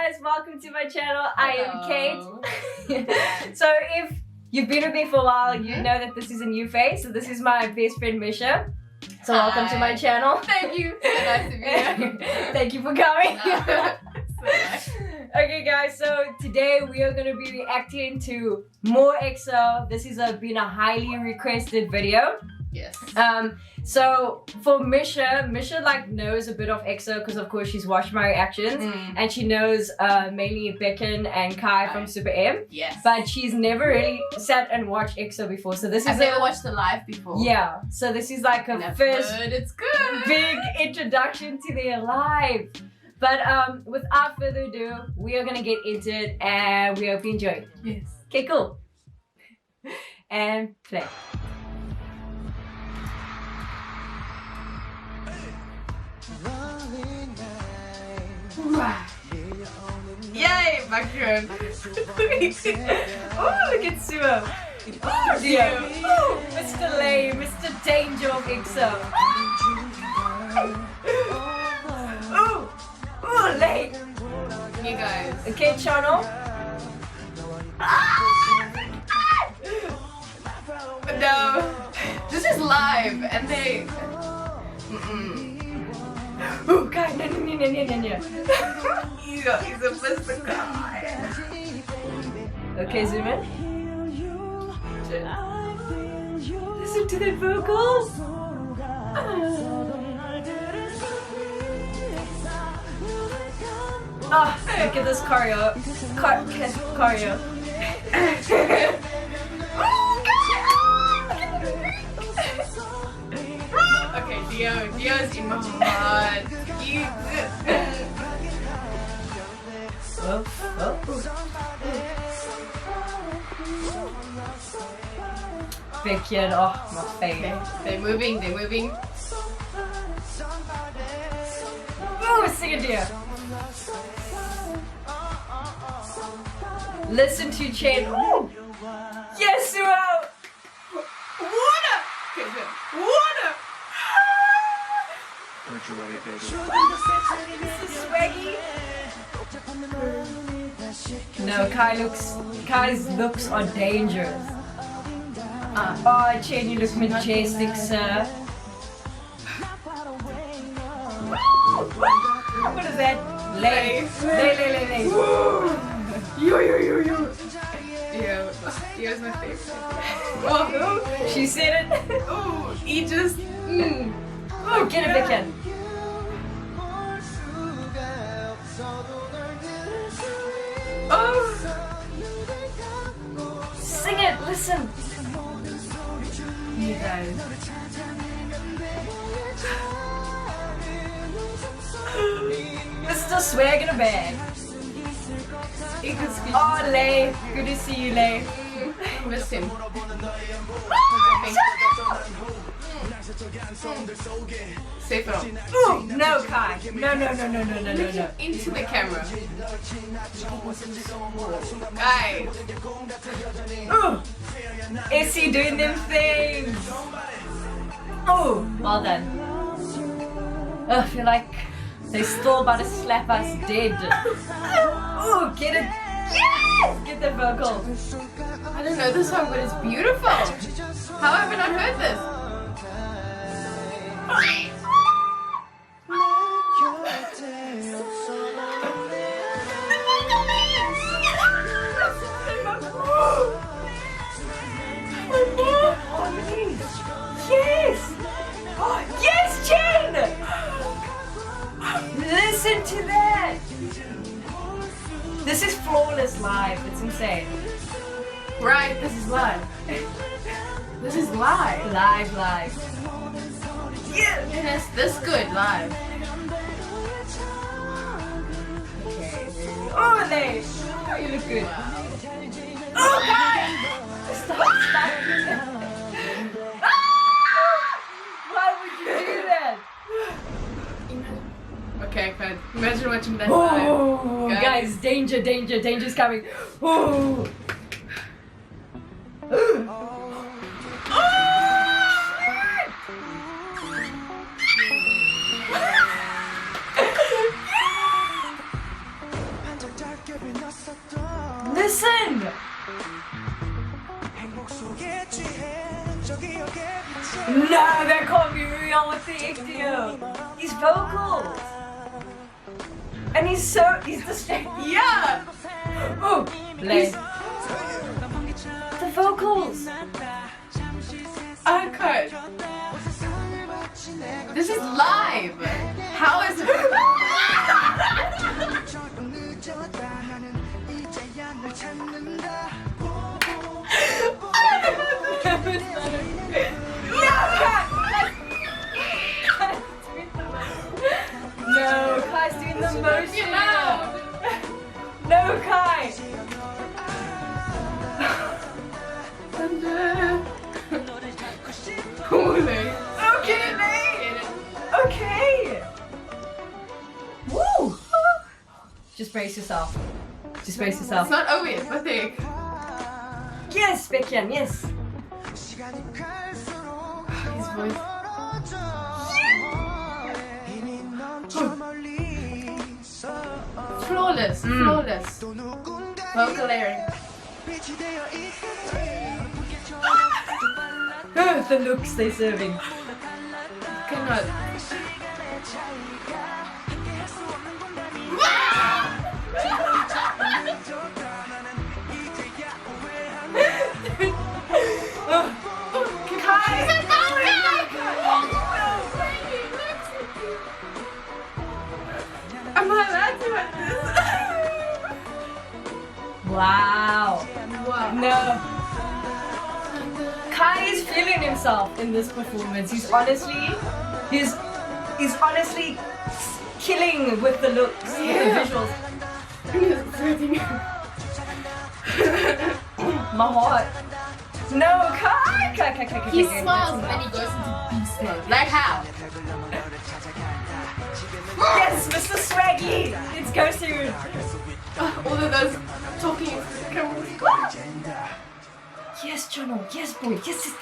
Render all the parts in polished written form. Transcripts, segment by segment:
guys, welcome to my channel. I am Cait. So if you've been with me for a while, you know that this is a new face. So this is my best friend Misha. So welcome to my channel. Thank you. So nice to be here. Thank you for coming. So nice. Okay guys, so today we are going to be reacting to more EXO. This is been a highly requested video. Yes. So for Misha like knows a bit of EXO because of course she's watched my reactions and she knows mainly Becken and Kai from Super M. Yes. But she's never really sat and watched EXO before. So this is I've never watched the live before. Yeah. So this is like a first it's good. big introduction to their live. But without further ado, we are gonna get into it and we hope you enjoy. Yes. Okay, cool. And play. Yay, background. Oh, look at Suo. Oh, dear. Oh, Mr. Lay, Mr. Danger of EXO. Oh, Lay. You guys. Okay, channel. No. This is live and they... Oh, God, no. He's a Mr. Guy. Okay, zoom in. Listen to the vocals. Oh, look at this choreo. Choreo. Okay, Dio's in my heart. Becken, oh, my favorite. They're moving. Oh, sing it, dear. Listen to Cait. Oh, yes, Suo. Water! Water! Aren't you ready, baby? This is swaggy. No, Kai's looks are dangerous. Oh, Cait, you look majestic, sir. What is that? Lay. Yo. Dio's my favorite. Oh, she said it. Oh, he just... Oh, get it, Becken. Oh. Sing it, listen. You guys. Mr. Swag in a bag. Oh, Lay. Good to see you, Lay. Miss him. Safe it on. Oh, no, Kai. No. Into the camera. Guys. Oh, is he doing them things? Oh, well done. Oh, I feel like they still about to slap us dead. Oh, get it. Yes! Get the vocal. I don't know this song, but it's beautiful. How have I not heard this? Yes! Oh, yes, Jen! Listen to that! This is flawless live. It's insane. Right, this is live. This is live. Live. Yeah! And it's this good live. Okay. Oh, Lay. Oh, you look good. Oh, God! Stop. Why would you do that? Okay, fine. Imagine watching that Oh, live. guys, danger's coming. Oh. No, that can't be real with the EXO'RDIUM. His vocals. And he's distracted. Yeah. Oh, play. The vocals. I can't. This is live. How is it? No, Kai's doing the motion. You're loud. No, Kai. Okay, Nate. Okay. Woo. Just brace yourself. Just brace It's yourself. not obvious, I think. Yes, Bekian, yes. His voice. Flawless, flawless. Vocal layering. The looks they're serving. Cannot. I'm not allowed to watch this. Wow. Wow. No. Kai is feeling himself in this performance. He's honestly killing with the looks, Yeah. the visuals. My heart. No, Kai. He smiles when he goes into beast mode. Like how? Yes, Mr. Swaggy. Let's go soon. All of those talking cameras. Yes, Jono. Yes, boy. Yes.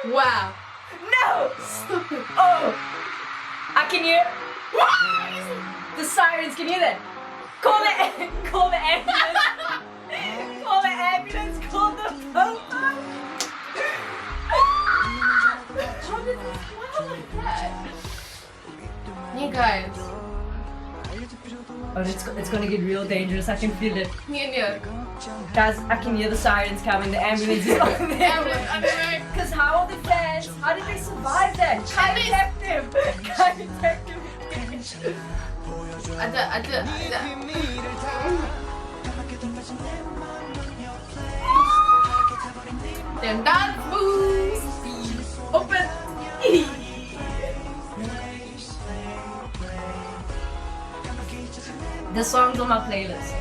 Wow. No. Stop it. Oh. I can hear. The sirens. Can you hear that? Call the ambulance. Call the ambulance. Call the popo. How did this smile like that? You guys. Oh, it's gonna get real dangerous. I can feel it. Yeah. Guys, I can hear the sirens coming. The ambulance is on the Ambulance on the way. Because how are the fans? How did they survive that? Kai attacked him. Kai attacked him. Them dance moves. Open. The song's on my playlist.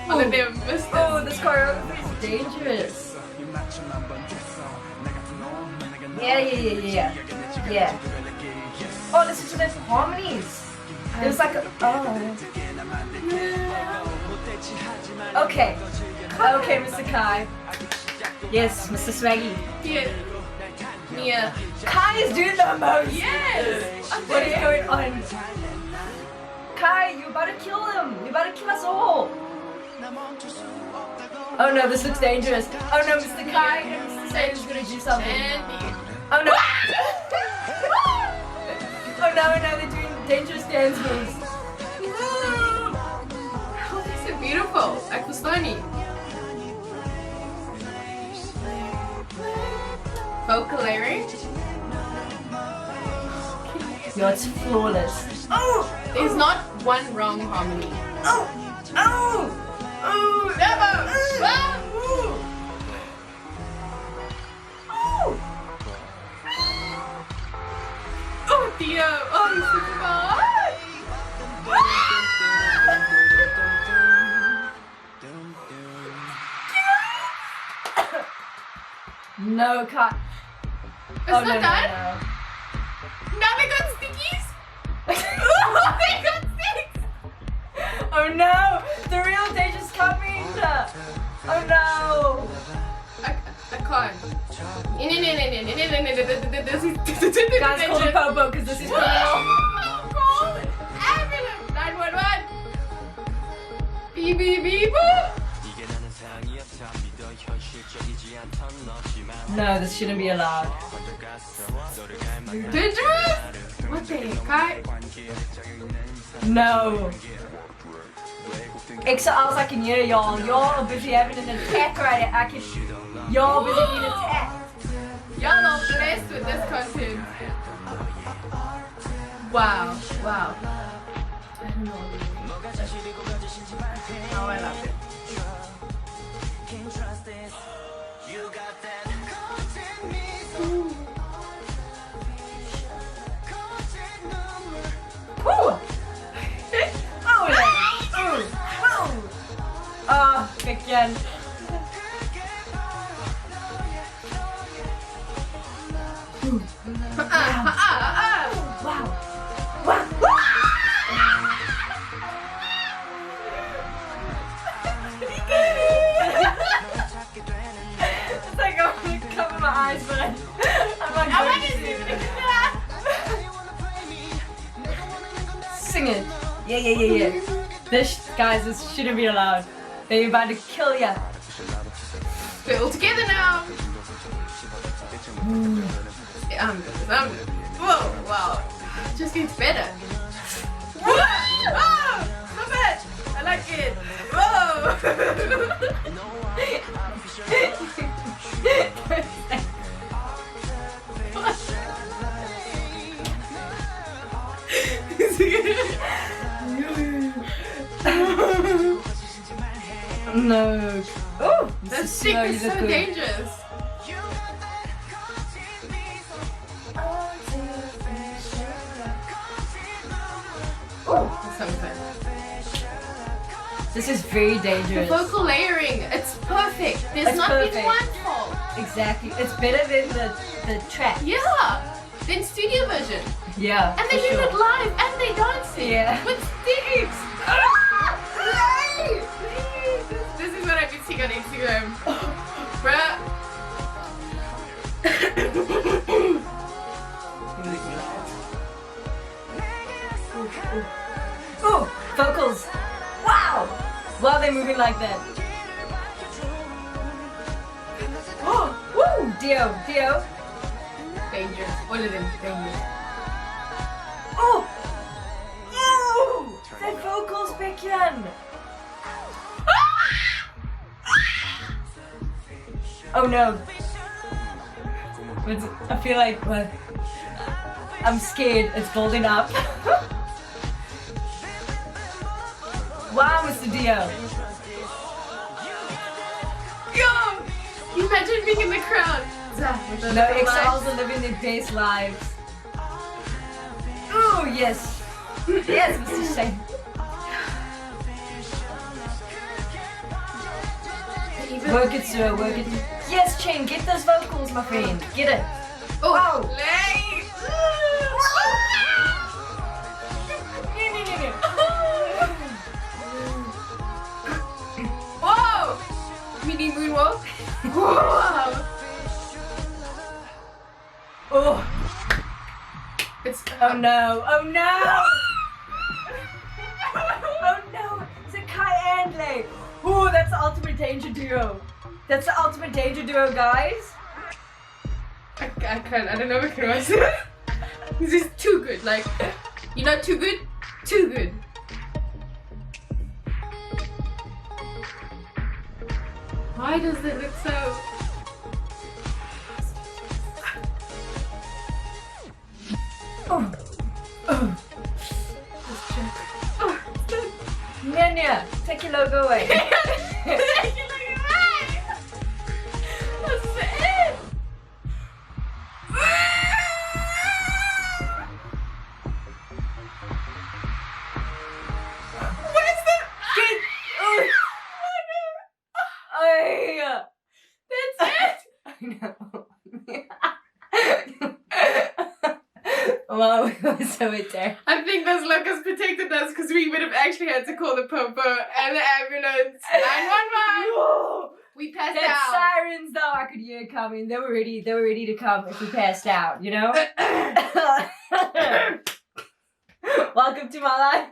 All of them missed it. Oh, this choreography is dangerous. Yeah. Oh, listen to those harmonies. It was like a. Oh. Okay, Mr. Kai. Yes, Mr. Swaggy. Yeah. Kai is doing the most. Yes. What is going on? Kai, you're about to kill him. You're about to kill us all. Oh no, this looks dangerous. Oh no, Mr. Kai and Mr. Satan's gonna do something. Andy. Oh no. Oh no, they're doing dangerous dance moves. Oh, this is beautiful. Like the Stony. Vocal layering. Yo, it's flawless. Oh! There's not one wrong harmony. Oh! Never! Oh dear! Oh, he's super bad! No, Kai. It's not done? Now they got stickies? They got sticks! Oh no! The real danger's coming! Oh no! I can't. Guys, call the popo because this is criminal. No, this shouldn't be allowed. Dangerous? What the heck? No. EXO, I can hear y'all. Y'all are busy having an attack right now. Y'all busy being attacked. Y'all are blessed with this content. Wow. Wow. I don't know. Oh, I love it. Woo! Oh, again. Wow. Wow. It's like I'm gonna cover my eyes, but I'm like, I want to see that. Sing it. Yeah. Guys, this shouldn't be allowed. They're about to kill ya. We're all together now. Yeah, I'm good. Whoa, wow. It just gets better. Whoa! Oh, stop it! I like it. Whoa! No. Oh, That stick is so dangerous. Oh, something. This is very The dangerous. vocal layering, it's perfect. There's It's not perfect. been one fault. Exactly. It's better than the track. Yeah. Then studio version. Yeah. And they for did sure. it live and they danced it. Yeah. With sticks. This is what I've been seeing on Instagram. Bruh. Ooh, vocals. Wow. While they're moving like that. Oh, woo, Dio. Dangerous. All of them dangerous. Oh, the vocals, Beckyan. Oh no. I feel like I'm scared. It's building up. Wow, Mr. Dio. Yo! You imagine being in the crowd. No, EXOs are living their best lives. Oh yes. Yes, Mr. Shane. Work it, sir, work it. Yes, Chain, get those vocals, my friend. Get it. Oh, Wow. late. Whoa! Mini moonwalk. Whoa! Oh. It's Oh no. Oh no. Oh no. It's a Cait and I'm. Oh, that's the ultimate danger duo. That's the ultimate danger duo, guys. I can't. I don't know if I can watch this. This is too good. Like, you're not too good. Too good. Why does it look so? Oh. Oh. Nanya, take your logo away. This is it. What is that? That's it. I know. Wow, we were so there. I think those locals protected us because we would have actually had to call the popo and the ambulance. 911. We passed That out. sirens though, I could hear coming. They were ready to come if we passed out, you know? Welcome to my life.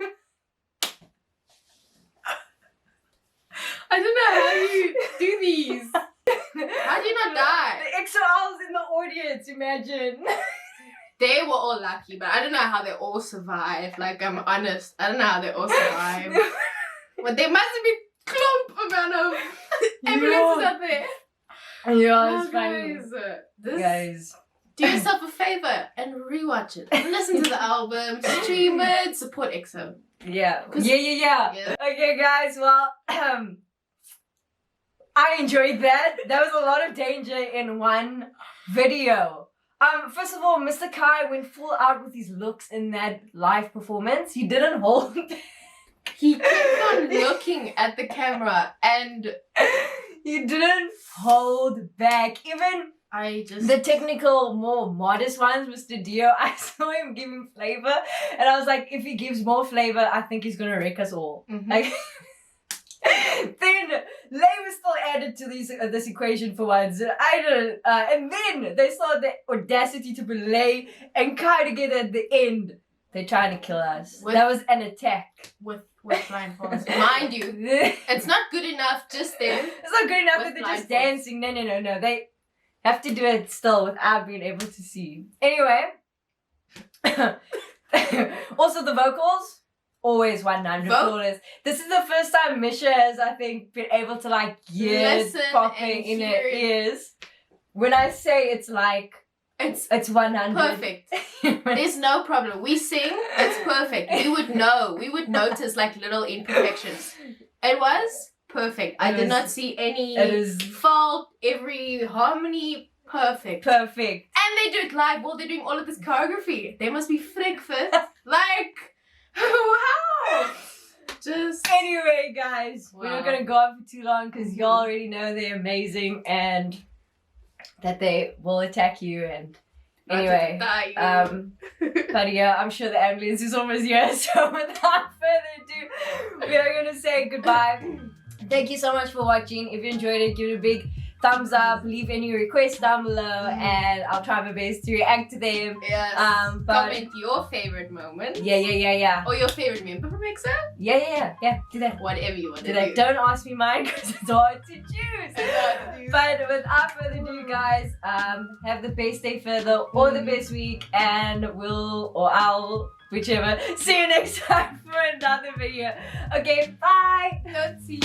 I don't know how you do these. How do you not die? The EXO'rDIUMs in the audience, imagine. They were all lucky, but I don't know how they all survived. Like, I'm honest. I don't know how they all survived. But there must have been clump amount of ambulances out there. Yeah, it's funny. Guys, do yourself a favor and rewatch it. Listen to the album, stream it, support EXO. Yeah. Yeah. Okay, guys. Well, I enjoyed that. There was a lot of danger in one video. First of all, Mr. Kai went full out with his looks in that live performance. He didn't hold back. He kept on looking at the camera and he didn't hold back. Even the technical, more modest ones, Mr. Dio, I saw him give him flavor, and I was like, if he gives more flavor, I think he's gonna wreck us all. Like, then Lay was still added to this equation for once. And then they saw the audacity to put Lay and Kai together at the end. They're trying to kill us. That was an attack. With blindfolds. Mind you, it's not good enough just then. It's not good enough that they're just dancing. No. They have to do it still without being able to see. Anyway. Also the vocals, always 100 flawless. This is the first time Misha has, I think, been able to like listen properly in her ears. When I say it's like it's 100. Perfect. There's no problem. We sing, it's perfect. We would know. We would notice like little imperfections. It was perfect. I did not see any fault. Every harmony, perfect. Perfect. And they do it live while they're doing all of this choreography. They must be frick fit. Like, wow. Just anyway, guys, we're not gonna go on for too long because y'all already know they're amazing and that they will attack you. And anyway, but yeah, I'm sure the ambulance is almost here. So without further ado, we are gonna say goodbye. Thank you so much for watching. If you enjoyed it, give it a big thumbs up, leave any requests down below, and I'll try my best to react to them. Yes. Comment your favorite moment. Yeah. Or your favorite member from EXO. Yeah. Do that. Whatever you want to do. Don't ask me mine because it's hard to choose. But without further ado, guys, have the best day further or the best week, and I'll, whichever. See you next time for another video. Okay, bye. Let's see.